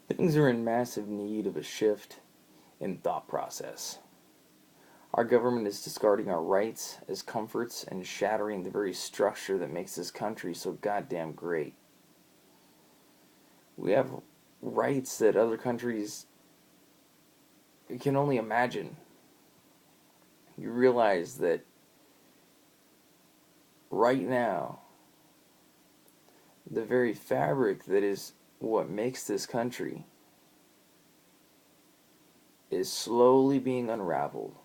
Things are in massive need of a shift in thought process. Our government is discarding our rights as comforts and shattering the very structure that makes this country so goddamn great. We have rights that other countries can only imagine. You realize that right now, the very fabric that is what makes this country is slowly being unraveled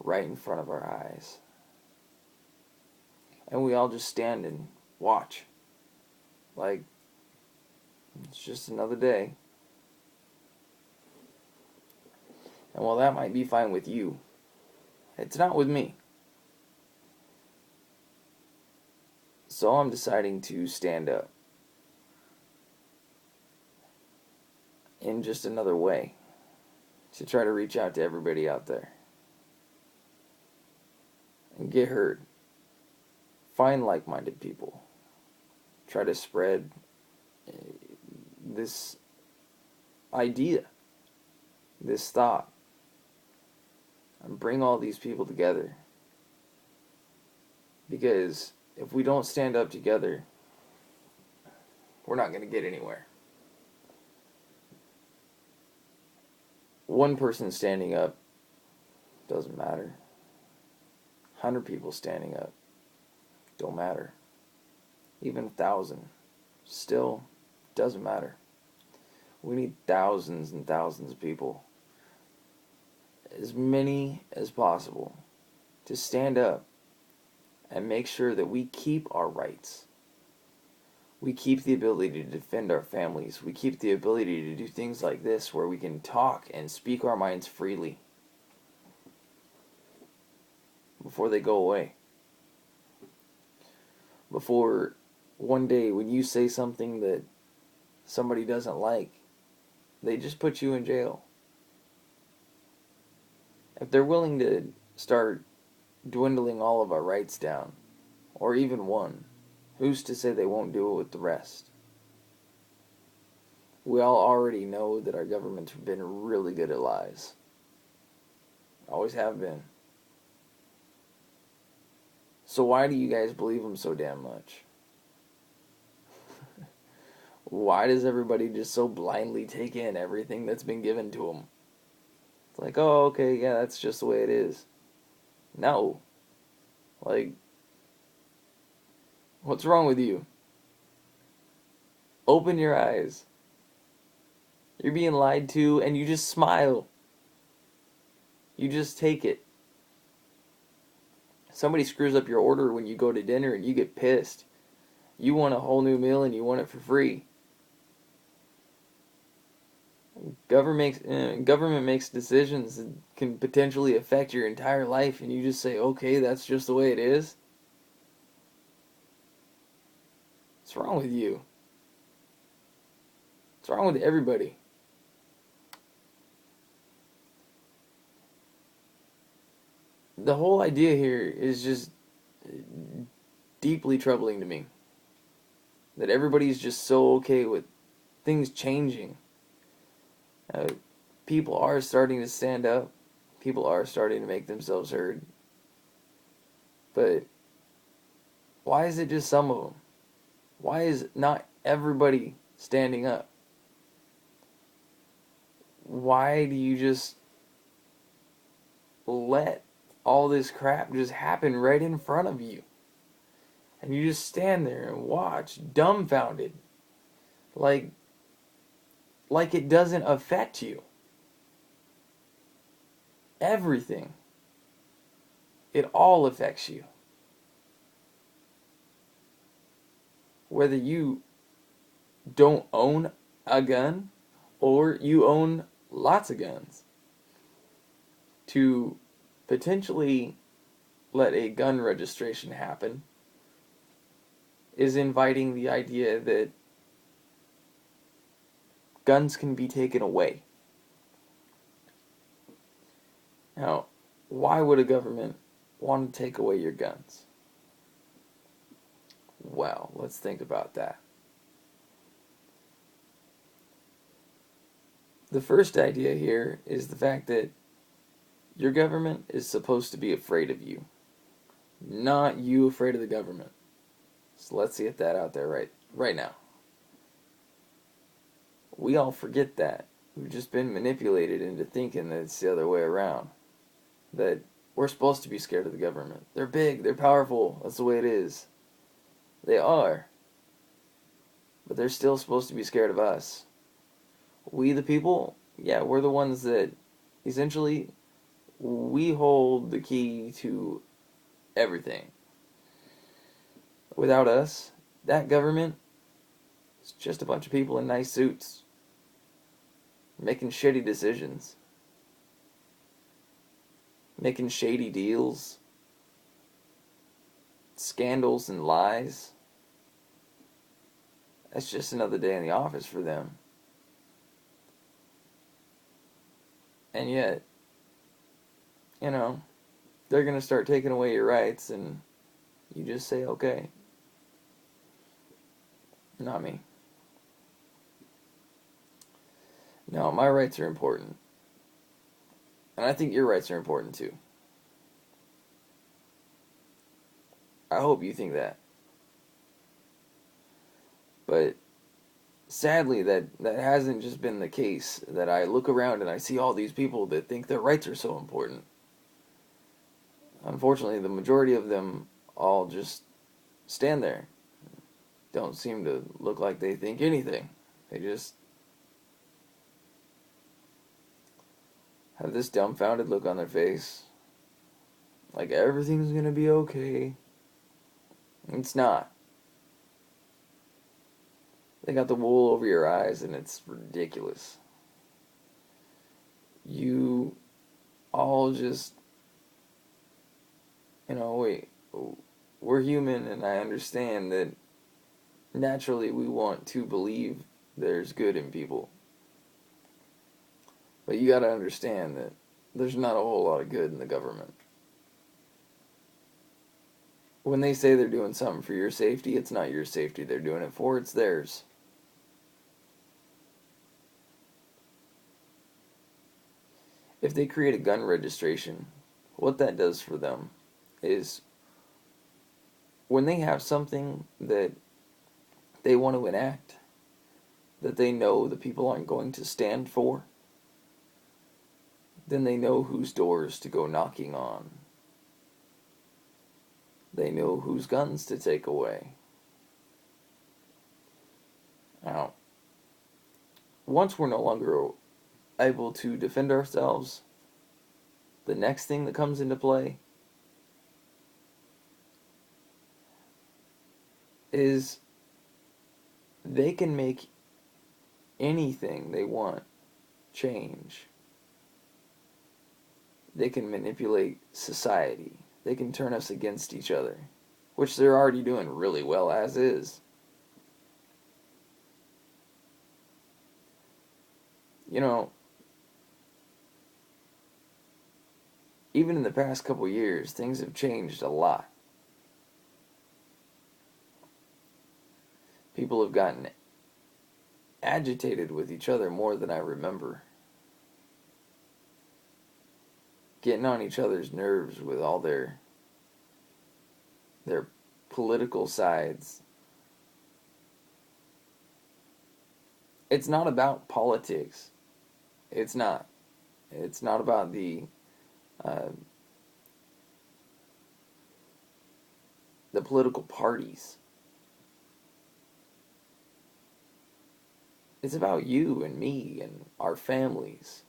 right in front of our eyes. And we all just stand and watch. Like, it's just another day. And while that might be fine with you, it's not with me. So I'm deciding to stand up in just another way to try to reach out to everybody out there and get heard. Find like-minded people. Try to spread this idea, this thought, and bring all these people together. Because if we don't stand up together, we're not going to get anywhere. One person standing up doesn't matter. 100 people standing up don't matter. Even 1,000 still doesn't matter. We need thousands and thousands of people, as many as possible, to stand up and make sure that we keep our rights. We keep the ability to defend our families. We keep the ability to do things like this where we can talk and speak our minds freely before they go away. Before one day when you say something that somebody doesn't like, they just put you in jail. If they're willing to start dwindling all of our rights down, or even one, who's to say they won't do it with the rest? We all already know that our government's been really good at lies. Always have been. So why do you guys believe them so damn much? Why does everybody just so blindly take in everything that's been given to them? It's like, oh, okay, yeah, that's just the way it is. No. Like, what's wrong with you? Open your eyes. You're being lied to and you just smile. You just take it. Somebody screws up your order when you go to dinner and you get pissed. You want a whole new meal and you want it for free. Government makes decisions that can potentially affect your entire life and you just say, okay, that's just the way it is. What's wrong with you? What's wrong with everybody? The whole idea here is just deeply troubling to me. That everybody's just so okay with things changing. Uh, People are starting to stand up. People are starting to make themselves heard. But why is it just some of them? Why is not everybody standing up? Why do you just let all this crap just happen right in front of you? And you just stand there and watch, dumbfounded. Like it doesn't affect you. Everything. It all affects you. Whether you don't own a gun or you own lots of guns. To potentially let a gun registration happen is inviting the idea that guns can be taken away. Now, why would a government want to take away your guns? Well, let's think about that. The first idea here is the fact that your government is supposed to be afraid of you, not you afraid of the government. So let's get that out there right now. We all forget that. We've just been manipulated into thinking that it's the other way around. That we're supposed to be scared of the government. They're big, they're powerful, that's the way it is. They are. But they're still supposed to be scared of us. We the people, yeah, we're the ones that essentially we hold the key to everything. Without us, that government is just a bunch of people in nice suits making shitty decisions, making shady deals, scandals and lies. That's just another day in the office for them. And yet, they're going to start taking away your rights, and you just say, okay. Not me. No, my rights are important. And I think your rights are important too. I hope you think that. But sadly, that hasn't just been the case. That I look around and I see all these people that think their rights are so important. Unfortunately, the majority of them all just stand there. Don't seem to look like they think anything. They just have this dumbfounded look on their face. Like everything's gonna be okay. It's not. They got the wool over your eyes and it's ridiculous. You all just, we're human, and I understand that naturally we want to believe there's good in people. But you gotta understand that there's not a whole lot of good in the government. When they say they're doing something for your safety, it's not your safety they're doing it for, it's theirs. If they create a gun registration, what that does for them is when they have something that they want to enact that they know the people aren't going to stand for, then they know whose doors to go knocking on. They know whose guns to take away. Now, once we're no longer able to defend ourselves, the next thing that comes into play is they can make anything they want change. They can manipulate society. They can turn us against each other, which they're already doing really well as is. Even in the past couple years, things have changed a lot. People have gotten agitated with each other more than I remember. Getting on each other's nerves with all their political sides. It's not about politics. It's not. It's not about the political parties. It's about you and me and our families.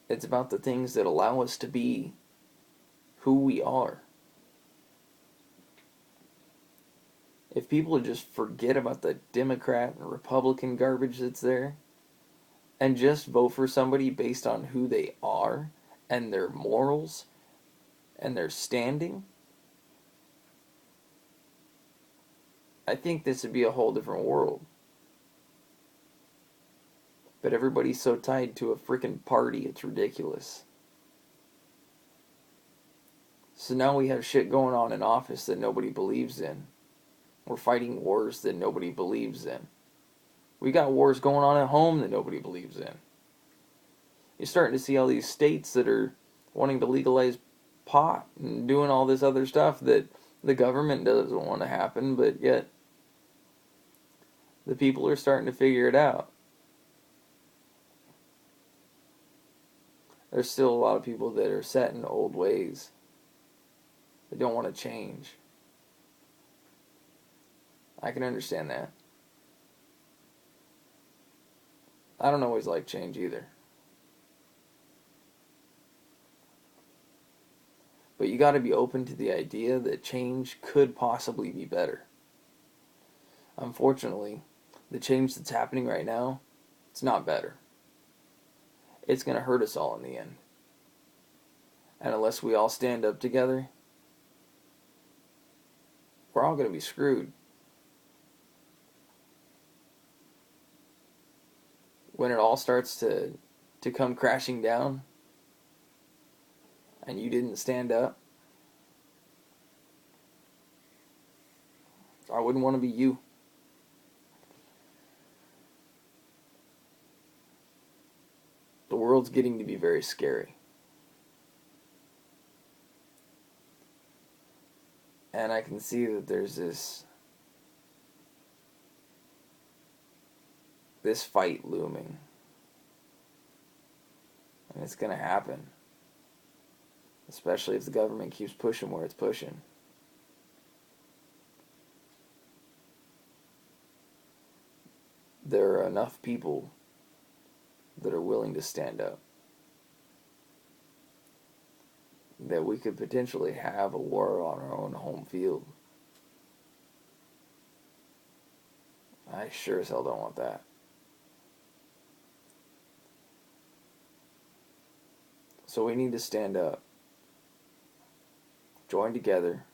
It's about the things that allow us to be who we are. If people just forget about the Democrat and Republican garbage that's there, and just vote for somebody based on who they are and their morals and their standing, I think this would be a whole different world. But everybody's so tied to a freaking party, it's ridiculous. So now we have shit going on in office that nobody believes in. We're fighting wars that nobody believes in. We got wars going on at home that nobody believes in. You're starting to see all these states that are wanting to legalize pot and doing all this other stuff that the government doesn't want to happen, but yet the people are starting to figure it out. There's still a lot of people that are set in old ways. They don't want to change. I can understand that. I don't always like change either. But you got to be open to the idea that change could possibly be better. Unfortunately, the change that's happening right now, it's not better. It's going to hurt us all in the end. And unless we all stand up together, we're all going to be screwed. When it all starts to come crashing down, and you didn't stand up, I wouldn't want to be you. The world's getting to be very scary. And I can see that there's this fight looming. And it's going to happen. Especially if the government keeps pushing where it's pushing. There are enough people that are willing to stand up that we could potentially have a war on our own home field. I sure as hell don't want that. So we need to stand up, join together,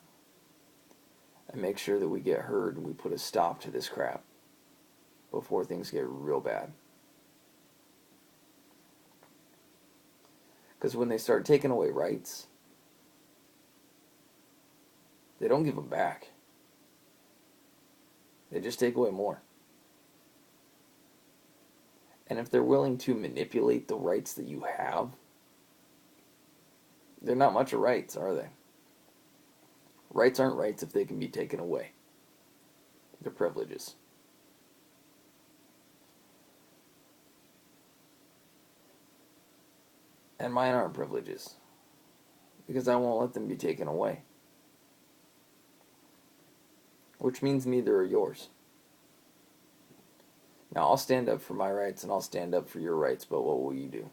and make sure that we get heard and we put a stop to this crap before things get real bad. Because when they start taking away rights, they don't give them back. They just take away more. And if they're willing to manipulate the rights that you have, they're not much of rights, are they? Rights aren't rights if they can be taken away. They're privileges. And mine aren't privileges, because I won't let them be taken away. Which means neither are yours. Now, I'll stand up for my rights and I'll stand up for your rights, but what will you do?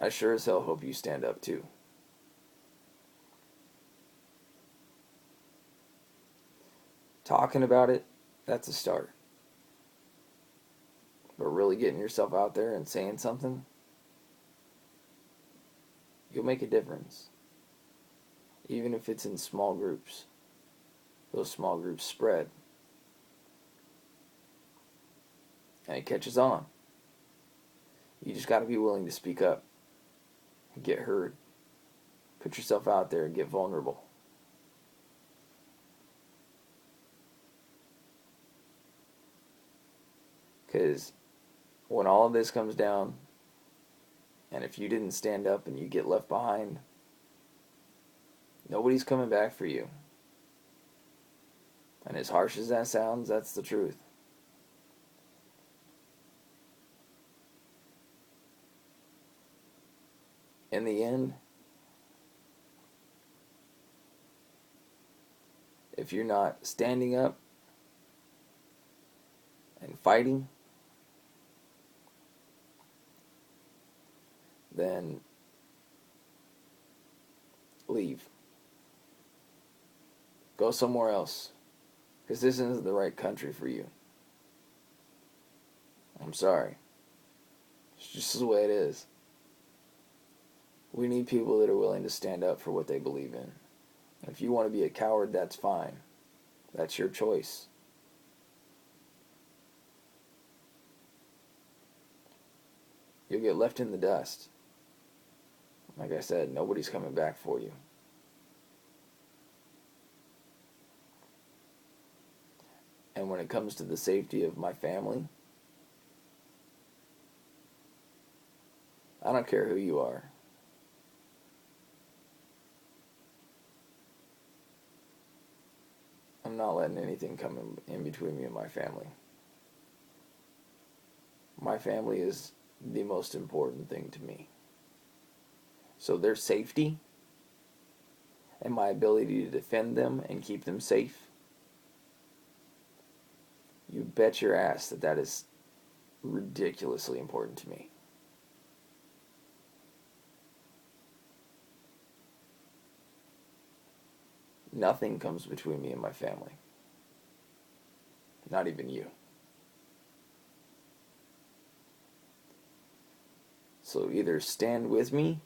I sure as hell hope you stand up too. Talking about it, that's a start. But really getting yourself out there and saying something, you'll make a difference. Even if it's in small groups. Those small groups spread. And it catches on. You just got to be willing to speak up. And get heard. Put yourself out there and get vulnerable. Because when all of this comes down, and if you didn't stand up and you get left behind, nobody's coming back for you. And as harsh as that sounds, that's the truth. In the end, if you're not standing up and fighting, then leave. Go somewhere else. Because this isn't the right country for you. I'm sorry. It's just the way it is. We need people that are willing to stand up for what they believe in. If you want to be a coward, that's fine. That's your choice. You'll get left in the dust. Like I said, nobody's coming back for you. And when it comes to the safety of my family, I don't care who you are. I'm not letting anything come in between me and my family. My family is the most important thing to me. So their safety and my ability to defend them and keep them safe, you bet your ass that that is ridiculously important to me. Nothing comes between me and my family. Not even you. So either stand with me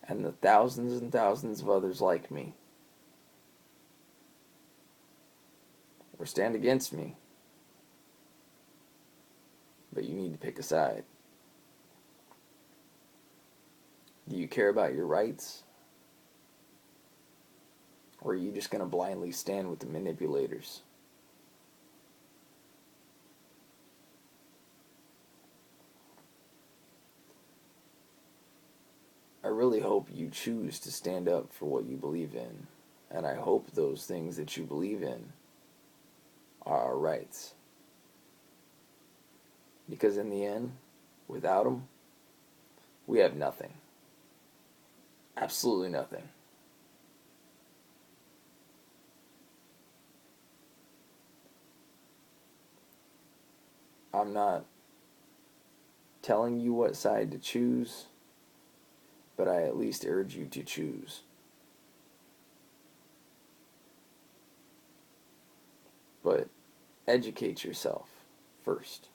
and the thousands and thousands of others like me, or stand against me, but you need to pick a side. Do you care about your rights? Or are you just going to blindly stand with the manipulators? I really hope you choose to stand up for what you believe in. And I hope those things that you believe in are our rights. Because in the end, without them, we have nothing. Absolutely nothing. I'm not telling you what side to choose, but I at least urge you to choose. But educate yourself first.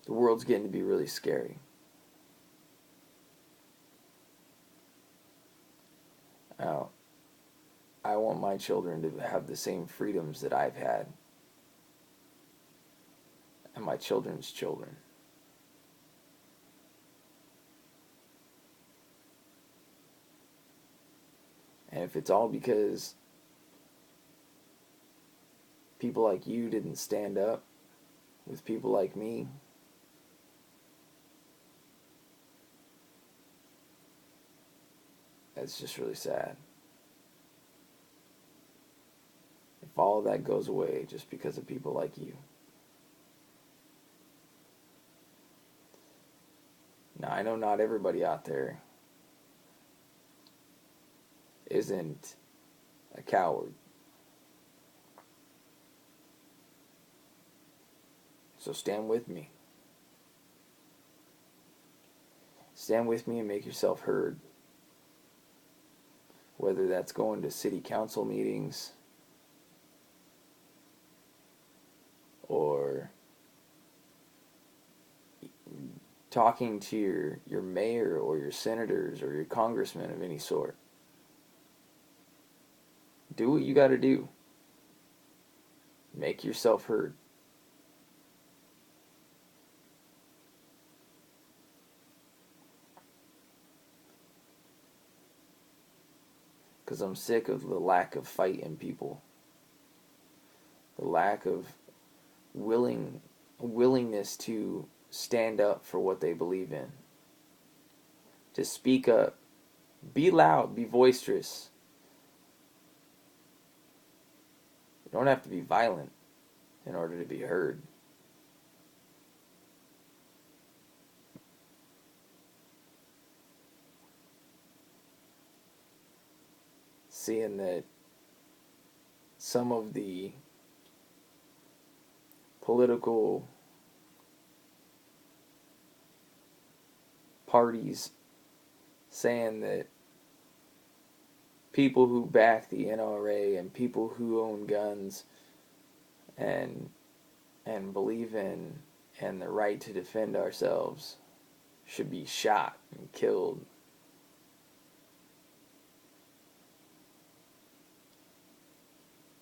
The world's getting to be really scary. Now, I want my children to have the same freedoms that I've had, and my children's children. And if it's all because people like you didn't stand up with people like me, that's just really sad. If all of that goes away just because of people like you. Now, I know not everybody out there isn't a coward. So stand with me. Stand with me and make yourself heard. Whether that's going to city council meetings or talking to your mayor or your senators or your congressman of any sort. Do what you got to do. Make yourself heard. Because I'm sick of the lack of fight in people. The lack of willingness to stand up for what they believe in. To speak up. Be loud. Be boisterous. You don't have to be violent in order to be heard. Seeing that some of the political parties saying that people who back the NRA and people who own guns and believe in and the right to defend ourselves should be shot and killed.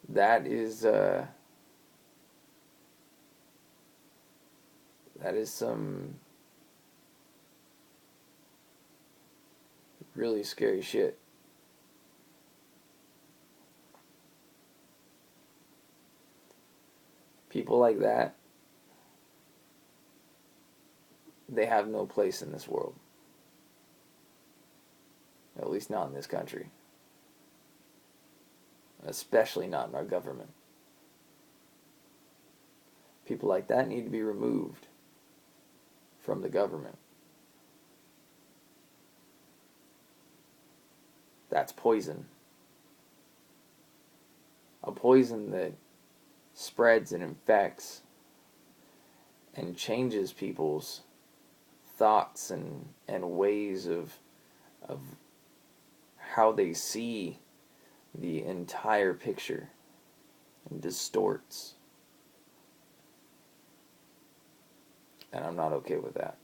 That is some really scary shit. People like that, they have no place in this world. At least not in this country. Especially not in our government. People like that need to be removed from the government. That's poison. A poison that spreads and infects and changes people's thoughts and ways of how they see the entire picture and distorts. And I'm not okay with that.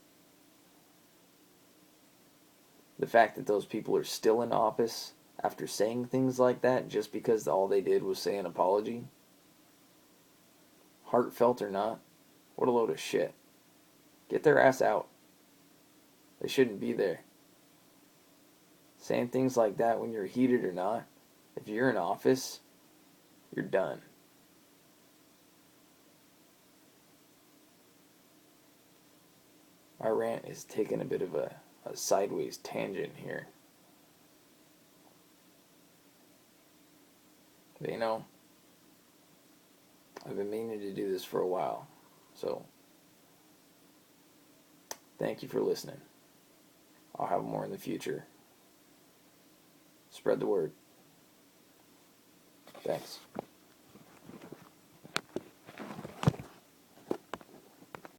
The fact that those people are still in office after saying things like that just because all they did was say an apology, heartfelt or not, what a load of shit. Get their ass out. They shouldn't be there. Saying things like that when you're heated or not, if you're in office, you're done. My rant is taking a bit of a sideways tangent here. But you know, I've been meaning to do this for a while. So, thank you for listening. I'll have more in the future. Spread the word. Thanks.